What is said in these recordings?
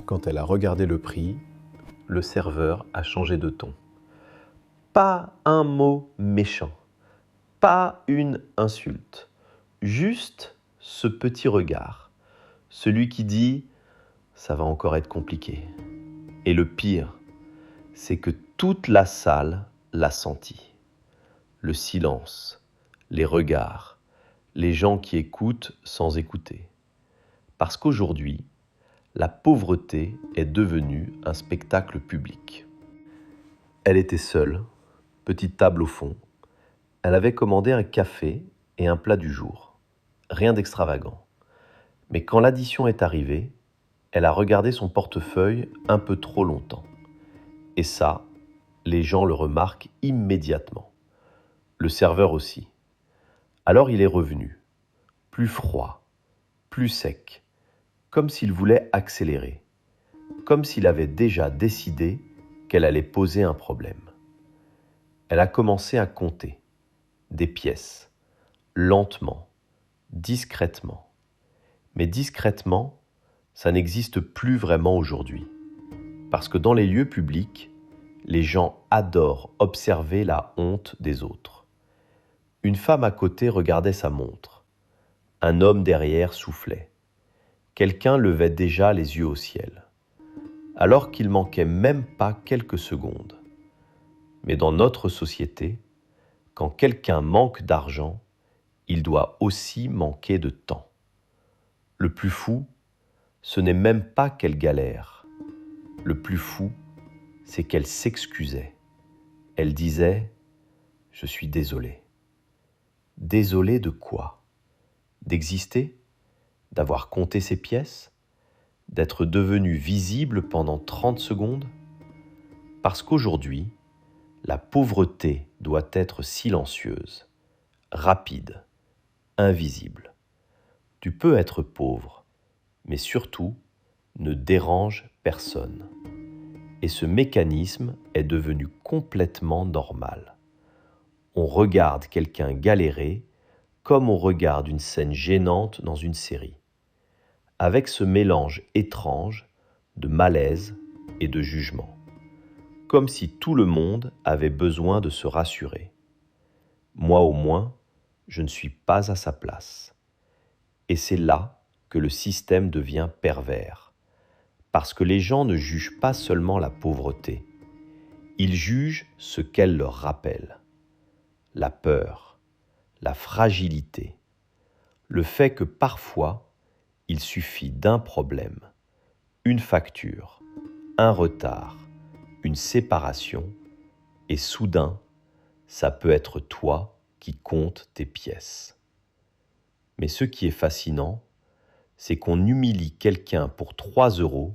Quand elle a regardé le prix, le serveur a changé de ton. Pas un mot méchant, pas une insulte, juste ce petit regard, celui qui dit « ça va encore être compliqué ». Et le pire, c'est que toute la salle l'a senti. Le silence, les regards, les gens qui écoutent sans écouter. Parce qu'aujourd'hui, la pauvreté est devenue un spectacle public. Elle était seule, petite table au fond. Elle avait commandé un café et un plat du jour. Rien d'extravagant. Mais quand l'addition est arrivée, elle a regardé son portefeuille un peu trop longtemps. Et ça, les gens le remarquent immédiatement. Le serveur aussi. Alors il est revenu, plus froid, plus sec, comme s'il voulait accélérer, comme s'il avait déjà décidé qu'elle allait poser un problème. Elle a commencé à compter des pièces, lentement, discrètement. Mais discrètement, ça n'existe plus vraiment aujourd'hui. Parce que dans les lieux publics, les gens adorent observer la honte des autres. Une femme à côté regardait sa montre. Un homme derrière soufflait. Quelqu'un levait déjà les yeux au ciel. Alors qu'il manquait même pas quelques secondes. Mais dans notre société, quand quelqu'un manque d'argent, il doit aussi manquer de temps. Le plus fou, ce n'est même pas qu'elle galère. Le plus fou, c'est qu'elle s'excusait. Elle disait « Je suis désolée ». Désolée de quoi? D'exister? D'avoir compté ses pièces? D'être devenue visible pendant 30 secondes? Parce qu'aujourd'hui, la pauvreté doit être silencieuse, rapide, invisible. Tu peux être pauvre, mais surtout, ne dérange personne. Et ce mécanisme est devenu complètement normal. On regarde quelqu'un galérer comme on regarde une scène gênante dans une série, avec ce mélange étrange de malaise et de jugement, comme si tout le monde avait besoin de se rassurer. Moi au moins, je ne suis pas à sa place. Et c'est là que le système devient pervers, parce que les gens ne jugent pas seulement la pauvreté, ils jugent ce qu'elle leur rappelle. La peur, la fragilité, le fait que parfois, il suffit d'un problème, une facture, un retard, une séparation, et soudain, ça peut être toi qui comptes tes pièces. Mais ce qui est fascinant, c'est qu'on humilie quelqu'un pour 3 €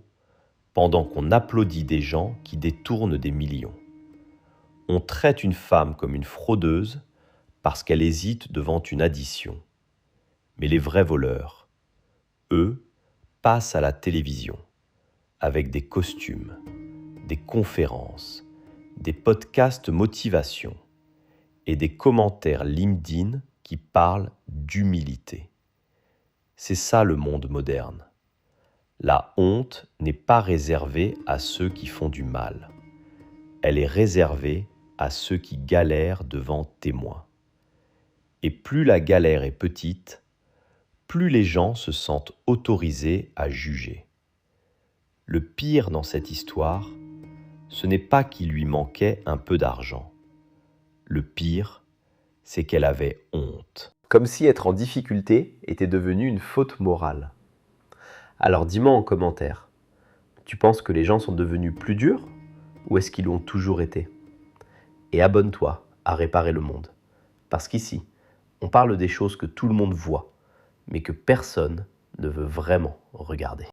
pendant qu'on applaudit des gens qui détournent des millions. On traite une femme comme une fraudeuse parce qu'elle hésite devant une addition. Mais les vrais voleurs, eux, passent à la télévision avec des costumes, des conférences, des podcasts motivation et des commentaires LinkedIn qui parlent d'humilité. C'est ça le monde moderne. La honte n'est pas réservée à ceux qui font du mal. Elle est réservée à ceux qui galèrent devant témoins. Et plus la galère est petite, plus les gens se sentent autorisés à juger. Le pire dans cette histoire, ce n'est pas qu'il lui manquait un peu d'argent. Le pire, c'est qu'elle avait honte. Comme si être en difficulté était devenu une faute morale. Alors dis-moi en commentaire, tu penses que les gens sont devenus plus durs ou est-ce qu'ils l'ont toujours été? Et abonne-toi à Réparer le Monde. Parce qu'ici, on parle des choses que tout le monde voit, mais que personne ne veut vraiment regarder.